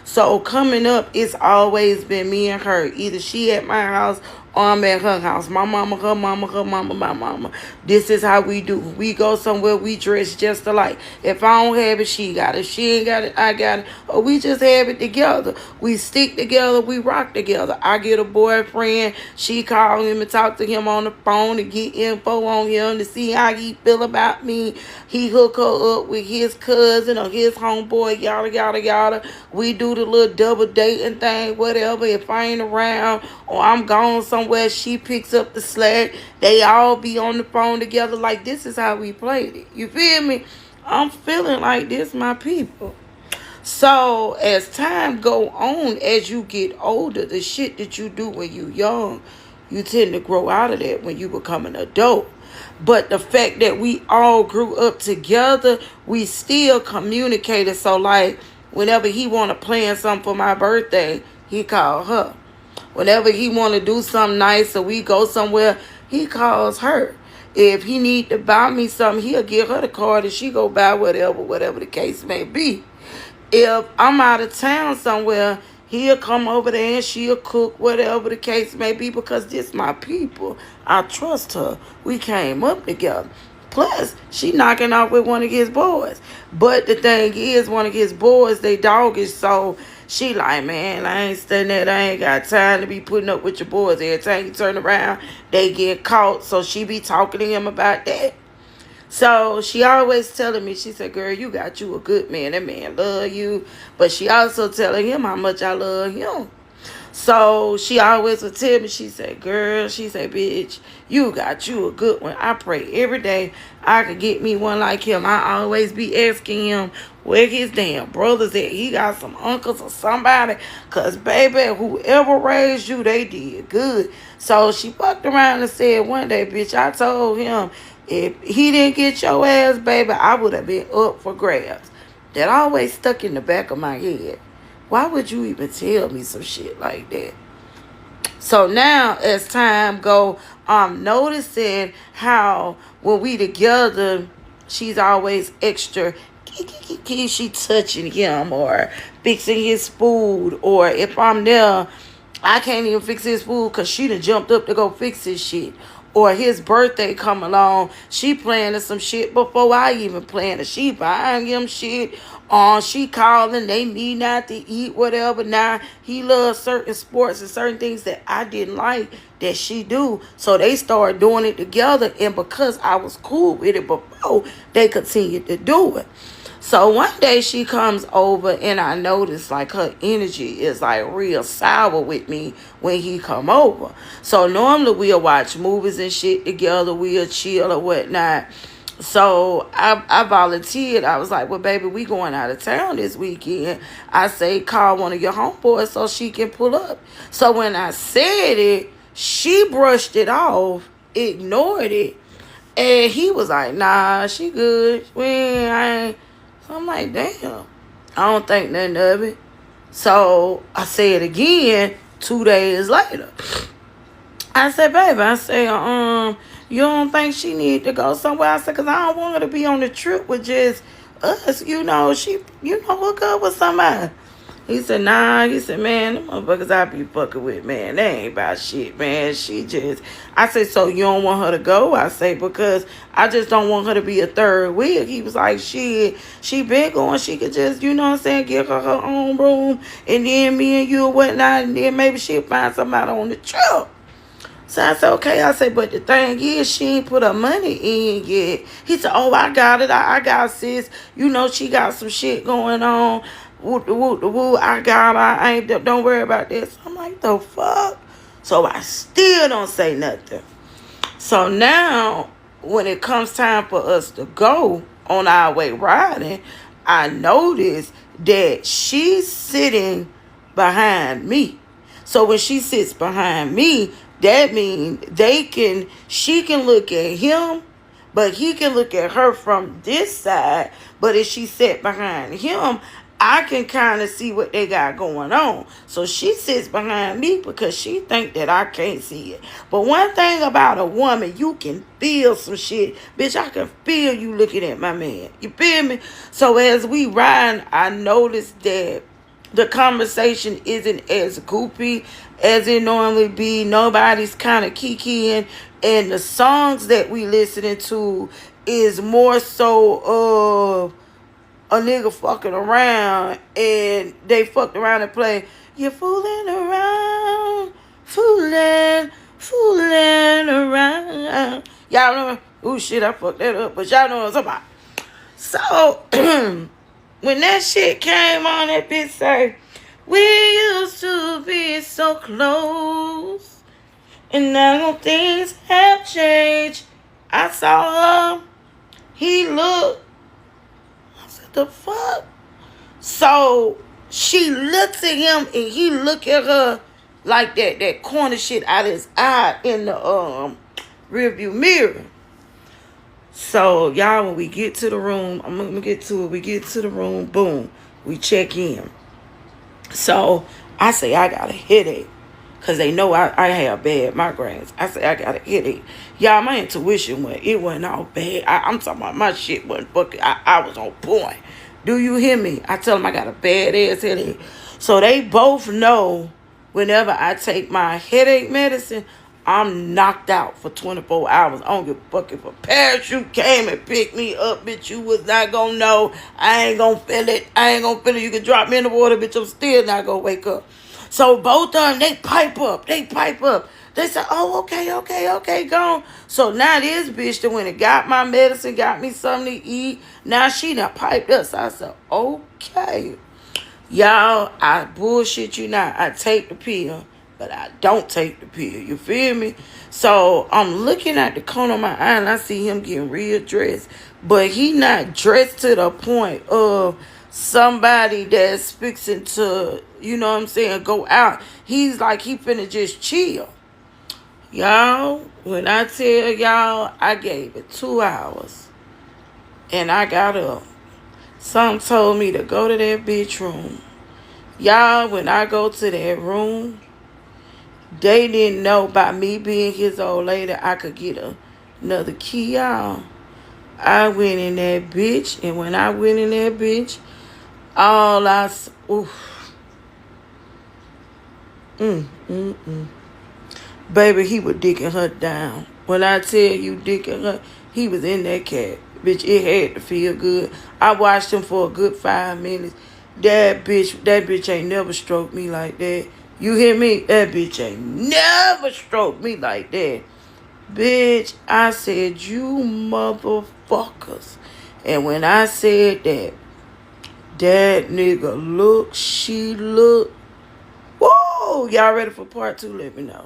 So coming up, it's always been me and her. Either she at my house or I'm at her house. My mama, her mama, her mama, my mama. This is how we do. We go somewhere, we dress just alike. If I don't have it, she got it. If she ain't got it, I got it. Or we just have it together. We stick together, we rock together. I get a boyfriend, she call him and talk to him on the phone to get info on him to see how he feel about me. He hook her up with his cousin or his homeboy, yada, yada, yada. We do the little double dating thing, whatever. If I ain't around or I'm gone somewhere, she picks up the slack. They all be on the phone together. Like, this is how we played it. You feel me? I'm feeling like this, my people. So as time go on, as you get older, the shit that you do when you young, you tend to grow out of that when you become an adult. But the fact that we all grew up together, we still communicated. So like whenever he want to plan something for my birthday, he call her. Whenever he want to do something nice or we go somewhere, he calls her. If he need to buy me something, he'll give her the card and she go buy whatever the case may be. If I'm out of town somewhere, he'll come over there and she'll cook whatever the case may be because this my people. I trust her. We came up together. Plus, she knocking off with one of his boys. But the thing is, one of his boys, they doggish, so she like, man, I ain't studying that. I ain't got time to be putting up with your boys. Every time you turn around, they get caught. So she be talking to him about that. So she always telling me, she said, girl, you got you a good man. That man love you. But she also telling him how much I love him. So she always would tell me, she said, girl, she said, bitch, you got you a good one. I pray every day I could get me one like him. I always be asking him where his damn brothers at. He got some uncles or somebody. Because, baby, whoever raised you, they did good. So she fucked around and said one day, bitch, I told him, if he didn't get your ass, baby, I would have been up for grabs. That always stuck in the back of my head. Why would you even tell me some shit like that? So now, as time go, I'm noticing how when we together, she's always extra. She touching him or fixing his food. Or if I'm there, I can't even fix his food because she done jumped up to go fix his shit. Or his birthday come along, she planning some shit before I even plan it. She buying him shit. She calling, they need not to eat, whatever. Now, he loves certain sports and certain things that I didn't like that she do. So they started doing it together. And because I was cool with it before, they continued to do it. So one day she comes over and I notice like her energy is like real sour with me when he come over. So normally we'll watch movies and shit together. We'll chill or whatnot. So I volunteered. I was like, well, baby, we going out of town this weekend. I say, call one of your homeboys so she can pull up. So when I said it, she brushed it off, ignored it. And he was like, nah, she good. I ain't. So I'm like, damn, I don't think nothing of it. So I said again 2 days later. I said, baby, you don't think she need to go somewhere? I said, because I don't want her to be on the trip with just us. Hook up with somebody. He said, nah. He said, man, the motherfuckers I be fucking with, man, they ain't about shit, man. I said, so you don't want her to go? I say, because I just don't want her to be a third wheel. He was like, shit, she been going. She could just, give her her own room. And then me and you or whatnot. And then maybe she'll find somebody on the trip. So I said, okay. I said, but the thing is, she ain't put her money in yet. He said, oh, I got it. I got sis. She got some shit going on. I got her. Don't worry about this. I'm like, the fuck? So I still don't say nothing. So now, when it comes time for us to go on our way riding, I notice that she's sitting behind me. So when she sits behind me, that means she can look at him, but he can look at her from this side. But if she sat behind him, I can kind of see what they got going on. So she sits behind me because she think that I can't see it. But one thing about a woman, you can feel some shit. Bitch, I can feel you looking at my man. You feel me? So as we ride, I noticed that The conversation isn't as goopy as it normally be. Nobody's kind of kikiing, and the songs that we listening to is more so of a nigga fucking around, and they fucked around and play "You're fooling around, fooling around." Y'all know? Oh shit, I fucked that up, but y'all know what I'm talking about. So when that shit came on, that bitch say, "We used to be so close, and now things have changed." I saw her. He looked. I said, "The fuck?" So she looks at him, and he look at her like that corner shit out of his eye in the rearview mirror. So y'all, when we get to the room, I'm gonna get to it. We get to the room, boom, we check in. So I say I got a headache, cause they know I have bad migraines. I say I got a headache. Y'all, my intuition wasn't all bad. I'm talking about my shit wasn't fucking. I was on point. Do you hear me? I tell them I got a bad ass headache. So they both know whenever I take my headache medicine, I'm knocked out for 24 hours. I don't give a fuck if a parachute came and picked me up, bitch. You was not gonna know. I ain't gonna feel it. You can drop me in the water, bitch. I'm still not gonna wake up. So both of them, they pipe up. They say, "Oh, okay, gone." So now this bitch that went and got my medicine, got me something to eat. Now she done piped us. So I said, "Okay." Y'all, I bullshit you not. I take the pill, but I don't take the pill. You feel me? So I'm looking at the corner of my eye, and I see him getting real dressed. But he not dressed to the point of somebody that's fixing to, you know what I'm saying, go out. He's like he finna just chill. Y'all, when I tell y'all, I gave it 2 hours. And I got up. Some told me to go to that bitch room. Y'all, when I go to that room, they didn't know by me being his old lady, I could get another key, y'all. I went in that bitch, and when I went in that bitch, all I... Oof. Baby, he was dicking her down. When I tell you dicking her, he was in that cat. Bitch, it had to feel good. I watched him for a good 5 minutes. That bitch ain't never stroked me like that. You hear me? That bitch ain't never stroked me like that. Bitch, I said, "You motherfuckers." And when I said that, that nigga look, she look. Whoa! Y'all ready for part 2? Let me know.